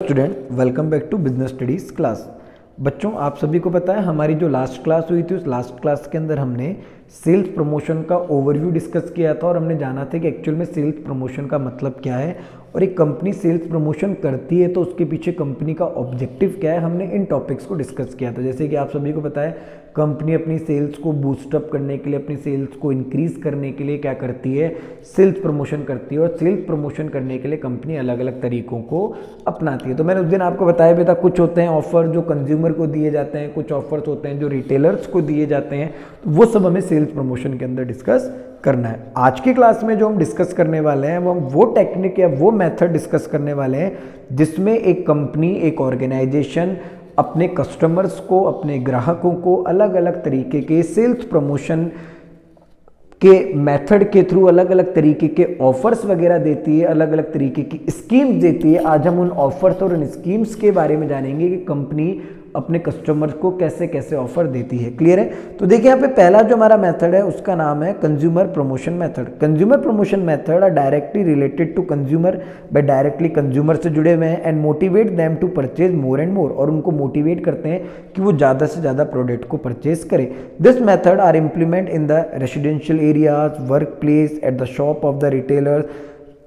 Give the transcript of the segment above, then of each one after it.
Student, welcome back to business studies class. बच्चों, आप सभी को पता है हमारी जो लास्ट क्लास हुई थी उस लास्ट क्लास के अंदर हमने सेल्स प्रमोशन का ओवरव्यू डिस्कस किया था और हमने जाना था कि एक्चुअल में सेल्स प्रमोशन का मतलब क्या है और एक कंपनी सेल्स प्रमोशन करती है तो उसके पीछे कंपनी का ऑब्जेक्टिव क्या है। हमने इन टॉपिक्स को डिस्कस किया था। जैसे कि आप सभी को पता है कंपनी अपनी सेल्स को बूस्टअप करने के लिए, अपनी सेल्स को इंक्रीज करने के लिए क्या करती है, सेल्स प्रमोशन करती है। और सेल्स प्रमोशन करने के लिए कंपनी अलग अलग तरीकों को अपनाती है। तो मैंने उस दिन आपको बताया भी था, कुछ होते हैं ऑफर जो कंज्यूमर को दिए जाते हैं, कुछ ऑफर्स होते हैं जो रिटेलर्स को दिए जाते हैं। तो वो सब हमें सेल्स प्रमोशन के अंदर डिस्कस करना है। आज की क्लास में जो हम डिस्कस करने वाले हैं वो टेक्निक या वो मेथड डिस्कस करने वाले हैं जिसमें एक कंपनी, एक ऑर्गेनाइजेशन अपने कस्टमर्स को, अपने ग्राहकों को अलग अलग तरीके के सेल्स प्रमोशन के मेथड के थ्रू अलग अलग तरीके के ऑफर्स वगैरह देती है, अलग अलग तरीके की स्कीम्स देती है। आज हम उन ऑफर्स और उन स्कीम्स के बारे में जानेंगे कि कंपनी अपने कस्टमर्स को कैसे कैसे ऑफर देती है। क्लियर है? तो देखिए यहाँ पे पहला जो हमारा मेथड है उसका नाम है consumer promotion method. Consumer promotion method are directly related to consumer, by directly consumer से जुड़े हुए हैं and motivate them to purchase more and more, और उनको मोटिवेट करते हैं कि वो ज़्यादा से ज़्यादा प्रोडक्ट को परचेज करें। This method are implement in the residential areas, work place, at the shop of the retailer.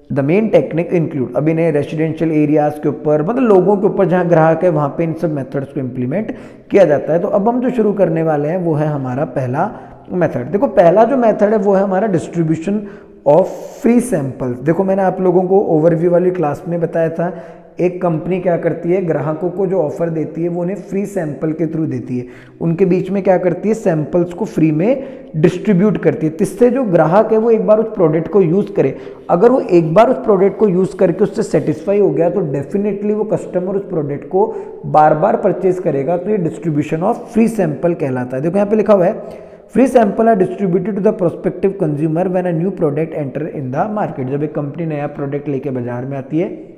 The main technique include, अब इन्हें रेसिडेंशियल एरियाज के ऊपर, मतलब लोगों के ऊपर जहाँ ग्राहक है वहाँ पे इन सब मेथड्स को इम्प्लीमेंट किया जाता है। तो अब हम जो शुरू करने वाले हैं वो है हमारा पहला मेथड। देखो पहला जो मेथड है वो है हमारा डिस्ट्रीब्यूशन ऑफ फ्री सैंपल्स। देखो मैंने आप लोगों को ओवरव्यू वाली क्लास में बताया था, एक कंपनी क्या करती है, ग्राहकों को जो ऑफर देती है वो उन्हें फ्री सैंपल के थ्रू देती है। उनके बीच में क्या करती है, सैंपल्स को फ्री में डिस्ट्रीब्यूट करती है, जिससे जो ग्राहक है वो एक बार उस प्रोडक्ट को यूज़ करे। अगर वो एक बार उस प्रोडक्ट को यूज़ करके उससे सेटिस्फाई हो गया तो डेफिनेटली वो कस्टमर उस प्रोडक्ट को बार बार परचेज करेगा। तो ये डिस्ट्रीब्यूशन ऑफ फ्री सैंपल कहलाता है। देखो यहाँ पे लिखा हुआ है, free sample are distributed to the prospective consumer when a new product enter in the market. जब एक कंपनी नया प्रोडक्ट लेके बाजार में आती है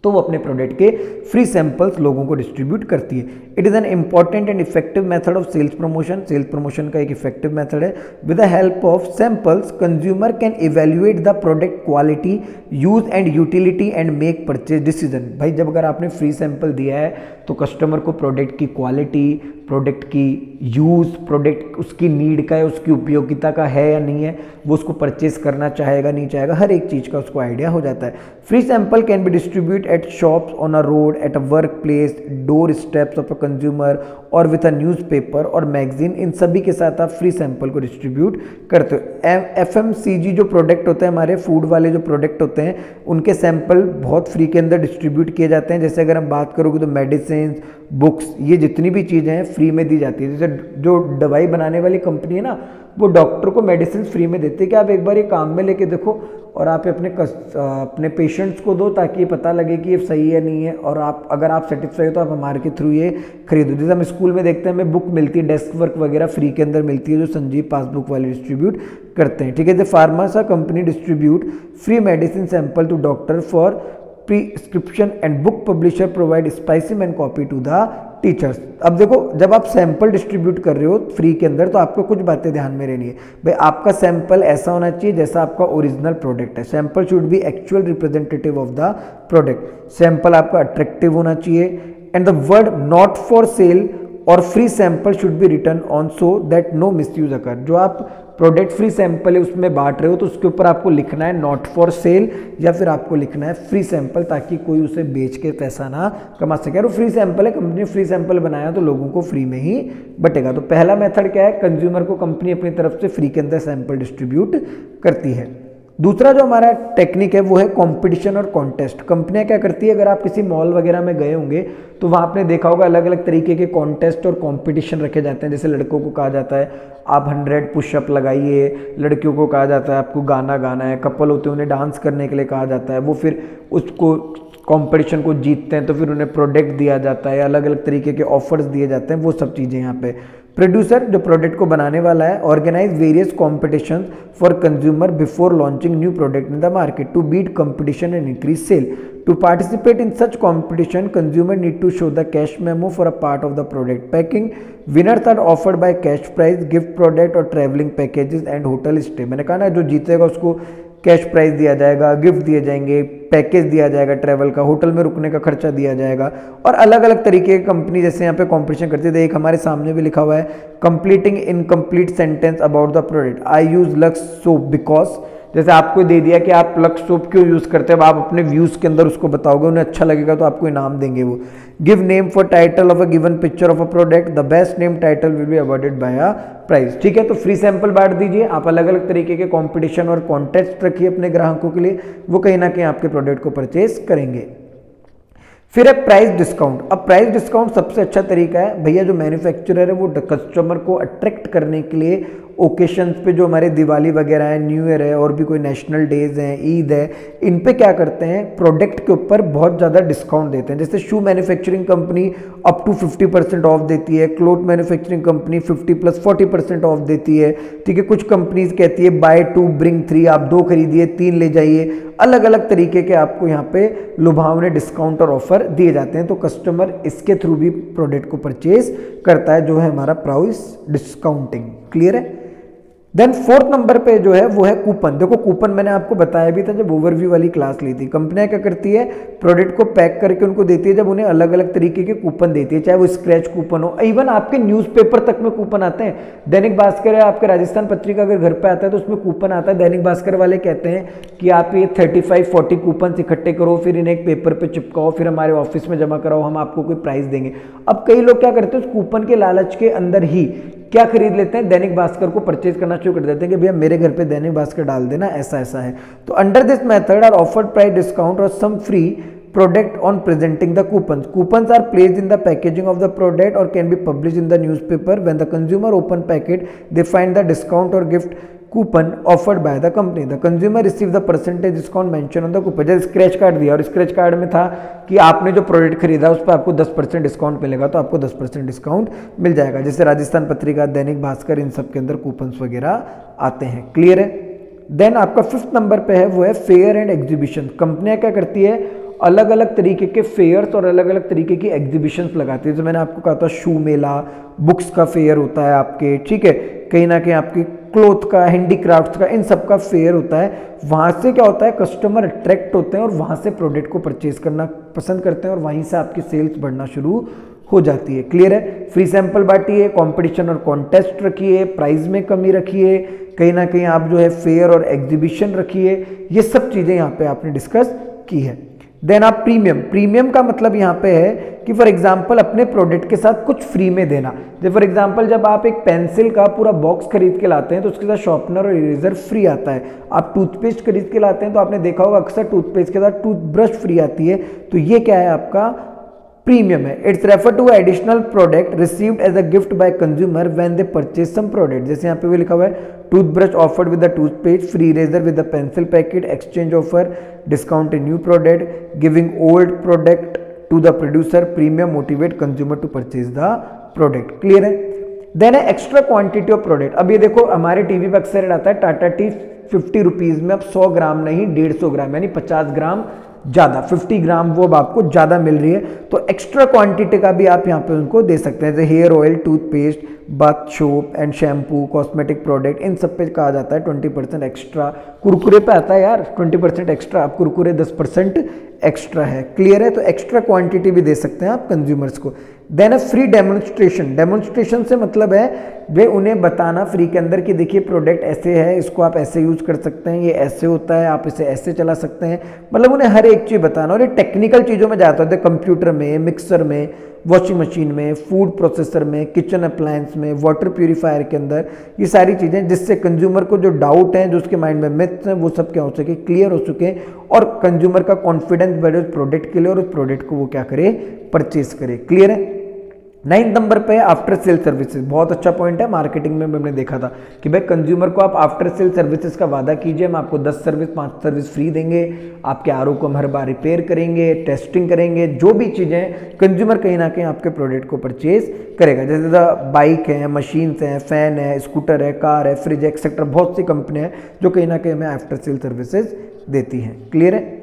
तो वो अपने प्रोडक्ट के फ्री सैंपल्स लोगों को डिस्ट्रीब्यूट करती है। It is an important and effective method of sales promotion. Sales promotion का एक इफेक्टिव मेथड है। With the help of samples consumer can evaluate the product quality, use and utility and make purchase decision. भाई जब अगर आपने free sample दिया है तो कस्टमर को प्रोडक्ट की क्वालिटी, प्रोडक्ट की यूज़, प्रोडक्ट उसकी नीड का है, उसकी उपयोगिता का है या नहीं है, वो उसको परचेज करना चाहेगा नहीं चाहेगा, हर एक चीज़ का उसको आइडिया हो जाता है। Free sample can be distribute at shops, on a road, at a work place, door steps of a consumer और विथ अ न्यूज़पेपर और मैगजीन। इन सभी के साथ आप फ्री सैंपल को डिस्ट्रीब्यूट करते हो। FMCG जो प्रोडक्ट होते हैं, हमारे फूड वाले जो प्रोडक्ट होते हैं, उनके सैंपल बहुत फ्री के अंदर डिस्ट्रीब्यूट किए जाते हैं। जैसे अगर हम बात करोगे तो मेडिसिन, बुक्स, ये जितनी भी चीज़ें हैं फ्री में दी जाती है। जैसे जो दवाई बनाने वाली कंपनी है ना, वो डॉक्टर को मेडिसिन फ्री में देती है कि आप एक बार ये काम में लेके देखो और आप अपने पेशेंट्स को दो ताकि ये पता लगे कि ये सही है नहीं है, और आप अगर आप सेटिस्फाई हो तो आप हमारे के थ्रू ये खरीदो। जैसे हम स्कूल में देखते हैं हमें बुक मिलती है, डेस्क वर्क वगैरह फ्री के अंदर मिलती है जो संजीव पासबुक वाले डिस्ट्रीब्यूट करते हैं। ठीक है। The pharma company distribute free medicine sample to doctor for prescription and book publisher provide specimen copy to the teachers. अब देखो जब आप सैंपल डिस्ट्रीब्यूट कर रहे हो फ्री के अंदर तो आपको कुछ बातें ध्यान में रहनी है। भाई आपका सैंपल ऐसा होना चाहिए जैसा आपका ओरिजिनल प्रोडक्ट है। Sample should be actual representative of the product. Sample आपका अट्रैक्टिव होना चाहिए and the word not for sale और free sample should be written on so that no misuse occur. जो आप प्रोडक्ट फ्री सैंपल है उसमें बांट रहे हो तो उसके ऊपर आपको लिखना है नॉट फॉर सेल या फिर आपको लिखना है फ्री सैंपल, ताकि कोई उसे बेच के पैसा ना कमा सके। और फ्री सैंपल है, कंपनी फ्री सैंपल बनाया तो लोगों को फ्री में ही बटेगा। तो पहला मेथड क्या है, कंज्यूमर को कंपनी अपनी तरफ से फ्री के अंदर सैंपल डिस्ट्रीब्यूट करती है। दूसरा जो हमारा टेक्निक है वो है कंपटीशन और कॉन्टेस्ट। कंपनियां क्या करती है, अगर आप किसी मॉल वगैरह में गए होंगे तो वहाँ आपने देखा होगा अलग अलग तरीके के कॉन्टेस्ट और कंपटीशन रखे जाते हैं। जैसे लड़कों को कहा जाता है आप 100 पुशअप लगाइए, लड़कियों को कहा जाता है आपको गाना गाना है, कपल होते हैं उन्हें डांस करने के लिए कहा जाता है, वो फिर उसको कंपटीशन को जीतते हैं तो फिर उन्हें प्रोडक्ट दिया जाता है, अलग अलग तरीके के ऑफर्स दिए जाते हैं, वो सब चीज़ें यहाँ पे। प्रोड्यूसर जो प्रोडक्ट को बनाने वाला है organise various competition for consumer before launching new product in the market to beat competition and increase sale. To participate in such competition consumer need to show the cash memo for a part of the product packing. Winners are offered by cash prize, gift product और travelling packages and hotel stay. मैंने कहा ना जो जीतेगा उसको cash prize दिया जाएगा, gift दिए जाएंगे, पैकेज दिया जाएगा ट्रैवल का, होटल में रुकने का खर्चा दिया जाएगा, और अलग अलग तरीके की कंपनी जैसे यहाँ पे कॉम्पिटिशन करती है। एक हमारे सामने भी लिखा हुआ है completing incomplete sentence about the product, I use lux soap because, जैसे आपको दे दिया कि आप लक्स सोप क्यों यूज़ करते हैं, अब आप अपने व्यूज़ के अंदर उसको बताओगे, उन्हें अच्छा लगेगा तो आपको इनाम देंगे वो। Give name for title of a given picture of a product, the best name title will be awarded by a prize. ठीक है, तो फ्री सैंपल बांट दीजिए, आप अलग अलग तरीके के कंपटीशन और कॉन्टेस्ट रखिए अपने ग्राहकों के लिए, वो कहीं ना कहीं आपके प्रोडक्ट को परचेज करेंगे। फिर है प्राइस डिस्काउंट। अब प्राइस डिस्काउंट सबसे अच्छा तरीका है भैया, जो मैन्युफैक्चरर है वो कस्टमर को अट्रैक्ट करने के लिए ओकेशंस पे, जो हमारे दिवाली वगैरह है, न्यू ईयर है, और भी कोई नेशनल डेज हैं, ईद है, इन पे क्या करते हैं, प्रोडक्ट के ऊपर बहुत ज़्यादा डिस्काउंट देते हैं। जैसे shoe manufacturing company up to 50% off देती है, क्लोथ मैन्युफैक्चरिंग कंपनी 50+40% ऑफ देती है। ठीक है, कुछ कंपनीज कहती है बाय 2 ब्रिंग 3, आप 2 खरीदिए 3 ले जाइए। अलग अलग तरीके के आपको यहाँ पे लुभावने डिस्काउंट और ऑफर दिए जाते हैं, तो कस्टमर इसके थ्रू भी प्रोडक्ट को परचेज करता है, जो है हमारा प्राइस डिस्काउंटिंग। क्लियर है। देन 4th नंबर पे जो है वो है कूपन। देखो कूपन मैंने आपको बताया भी था जब ओवरव्यू वाली क्लास ली थी। कंपनियां क्या करती है, प्रोडक्ट को पैक करके उनको देती है, जब उन्हें अलग अलग तरीके के कूपन देती है, चाहे वो स्क्रैच कूपन हो, इवन आपके न्यूज़पेपर तक में कूपन आते हैं। दैनिक भास्कर है, आपके राजस्थान पत्रिका अगर घर पे आता है तो उसमें कूपन आता है। दैनिक भास्कर वाले कहते हैं कि आप ये 35-40 कूपन इकट्ठे करो, फिर इन्हें एक पेपर पे चिपकाओ, फिर हमारे ऑफिस में जमा कराओ, हम आपको कोई प्राइस देंगे। अब कई लोग क्या करते हैं, उस कूपन के लालच के अंदर ही क्या खरीद लेते हैं, दैनिक भास्कर को परचेज करना शुरू कर देते हैं कि भैया मेरे घर पे दैनिक भास्कर डाल देना, ऐसा ऐसा है। तो under this method are offered price discount और some free product on presenting the coupons. Coupons are placed in the packaging of the product or can be published in the newspaper. When the consumer open packet, they find the discount or gift coupon offered by the company. The consumer receive the percentage discount mentioned on the coupon. जैसे scratch card दिया और scratch card में था कि आपने जो product खरीदा उस पर आपको 10% डिस्काउंट मिलेगा, तो आपको 10% डिस्काउंट मिल जाएगा। जैसे राजस्थान पत्रिका, दैनिक भास्कर, इन सब के अंदर कूपन्स वगैरह आते हैं। क्लियर है। देन आपका 5th नंबर पे है वो है फेयर एंड एग्जीबिशन। कंपनियां क्या करती है, अलग अलग तरीके के फेयर्स और अलग अलग तरीके की एग्जीबिशंस लगाती है। जो मैंने आपको कहा था शू मेला, बुक्स का फेयर होता है आपके, ठीक है, कहीं ना कहीं आपकी क्लोथ का, हैंडीक्राफ्ट्स का, इन सब का फेयर होता है। वहाँ से क्या होता है, कस्टमर अट्रैक्ट होते हैं और वहाँ से प्रोडक्ट को परचेज करना पसंद करते हैं और वहीं से आपकी सेल्स बढ़ना शुरू हो जाती है। क्लियर है। फ्री सैंपल बांटिए, कंपटीशन और कॉन्टेस्ट रखिए, प्राइस में कमी रखिए, कहीं ना कहीं आप जो है फेयर और एग्जीबिशन रखिए। ये सब चीज़ें यहाँ पे आपने डिस्कस की है। देन आप प्रीमियम। प्रीमियम का मतलब यहाँ पे है कि फॉर एग्जांपल अपने प्रोडक्ट के साथ कुछ फ्री में देना। जैसे फॉर एग्जांपल जब आप एक पेंसिल का पूरा बॉक्स खरीद के लाते हैं तो उसके साथ शॉर्पनर और इरेजर फ्री आता है। आप टूथपेस्ट खरीद के लाते हैं तो आपने देखा होगा अक्सर टूथपेस्ट के साथ टूथब्रश फ्री आती है। तो ये क्या है, आपका प्रीमियम है। It's refer to additional product received as a gift by consumer when they purchase some product. जैसे यहाँ पे भी लिखा हुआ है toothbrush offered with the toothpaste, free eraser with the pencil packet, exchange offer, discount in new product, giving old product to the producer, premium motivate consumer to purchase the product. Clear है। Then है extra quantity of product. अब ये देखो हमारे TV पे अक्सर आता है टाटा टी 50 रुपीज़ में अब 100 ग्राम नहीं 150 ग्राम यानी 50 ग्राम ज़्यादा, 50 ग्राम वो अब आपको ज़्यादा मिल रही है। तो एक्स्ट्रा क्वांटिटी का भी आप यहाँ पे उनको दे सकते हैं। जैसे hair oil, toothpaste, bath soap and shampoo, cosmetic product, इन सब पे कहा जाता है 20% एक्स्ट्रा। कुरकुरे पे आता है यार 20% एक्स्ट्रा, आप कुरकुरे 10% एक्स्ट्रा है। क्लियर है। तो एक्स्ट्रा क्वांटिटी भी दे सकते हैं आप कंज्यूमर्स को। Then a free demonstration. Demonstration से मतलब है वे उन्हें बताना फ्री के अंदर कि देखिए प्रोडक्ट ऐसे है, इसको आप ऐसे यूज कर सकते हैं, ये ऐसे होता है, आप इसे ऐसे चला सकते हैं। मतलब उन्हें हर एक चीज़ बताना। और ये टेक्निकल चीज़ों में जाता है, कंप्यूटर में, मिक्सर में, वॉशिंग मशीन में, फूड प्रोसेसर में, किचन अप्लायंस में, वाटर प्यूरीफायर के अंदर, ये सारी चीज़ें जिससे कंज्यूमर को जो डाउट हैं, जो उसके माइंड में मिथ्स हैं, वो सब क्या हो सके, क्लियर हो सके और कंज्यूमर का कॉन्फिडेंस बढ़े उस प्रोडक्ट के लिए और उस प्रोडक्ट को वो क्या करे, परचेज करे। क्लियर है। 9th नंबर पे आफ्टर सेल सर्विसेज। बहुत अच्छा पॉइंट है, मार्केटिंग में हमने देखा था कि भाई कंज्यूमर को आप आफ्टर सेल सर्विसेज का वादा कीजिए, हम आपको 10 सर्विस 5 सर्विस फ्री देंगे, आपके आरओ को हम हर बार रिपेयर करेंगे, टेस्टिंग करेंगे, जो भी चीज़ें कंज्यूमर कहीं ना कहीं आपके प्रोडक्ट को परचेज करेगा। जैसे बाइक है, मशीन्स हैं, फैन है, स्कूटर है, कार है, फ्रिज है, एक्सेट्रा, बहुत सी कंपनियाँ हैं जो कहीं ना कहीं हमें आफ्टर सेल सर्विसेज देती हैं। क्लियर है।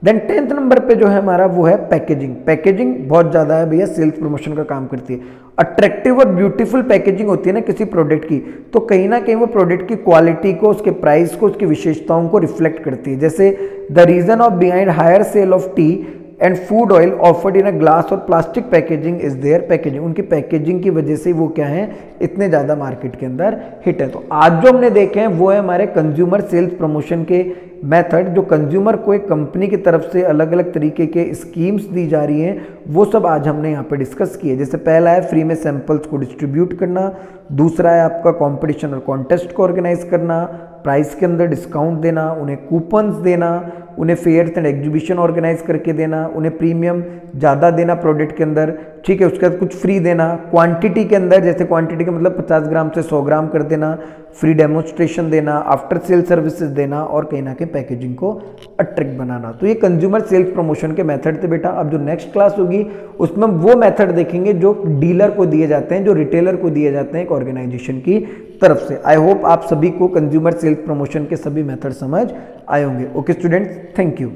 देन 10th नंबर पे जो है हमारा वो है पैकेजिंग। पैकेजिंग बहुत ज़्यादा है भैया, सेल्स प्रमोशन का काम करती है। अट्रैक्टिव और ब्यूटीफुल पैकेजिंग होती है ना किसी प्रोडक्ट की, तो कहीं ना कहीं वो प्रोडक्ट की क्वालिटी को, उसके प्राइस को, उसकी विशेषताओं को रिफ्लेक्ट करती है। जैसे the reason of behind higher sale of tea and food oil offered in a glass और plastic packaging is their packaging. उनकी पैकेजिंग की वजह से वो क्या है, इतने ज़्यादा मार्केट के अंदर हिट है। तो आज जो हमने देखे हैं वो है हमारे कंज्यूमर सेल्स प्रमोशन के मेथड, जो कंज्यूमर को एक कंपनी की तरफ से अलग अलग तरीके के स्कीम्स दी जा रही हैं, वो सब आज हमने यहाँ पे डिस्कस किए। जैसे पहला है फ्री में सैंपल्स को डिस्ट्रीब्यूट करना, दूसरा है आपका कंपटीशन और कॉन्टेस्ट को ऑर्गेनाइज करना, प्राइस के अंदर डिस्काउंट देना, उन्हें कूपन्स देना, उन्हें फेयर्स एंड एग्जीबिशन ऑर्गेनाइज करके देना, उन्हें प्रीमियम ज़्यादा देना प्रोडक्ट के अंदर, ठीक है, उसके बाद कुछ फ्री देना, क्वांटिटी के अंदर जैसे क्वांटिटी का मतलब 50 ग्राम से 100 ग्राम कर देना, फ्री डेमोन्स्ट्रेशन देना, आफ्टर सेल सर्विसेज देना और कहीं ना कहीं पैकेजिंग को अट्रैक्ट बनाना। तो ये कंज्यूमर सेल्स प्रमोशन के मेथड थे बेटा। अब जो नेक्स्ट क्लास होगी उसमें वो मेथड देखेंगे जो डीलर को दिए जाते हैं, जो रिटेलर को दिए जाते हैं एक ऑर्गेनाइजेशन की तरफ से। आई होप आप सभी को कंज्यूमर सेल्स प्रमोशन के सभी मेथड समझ आए होंगे। Okay students, thank you.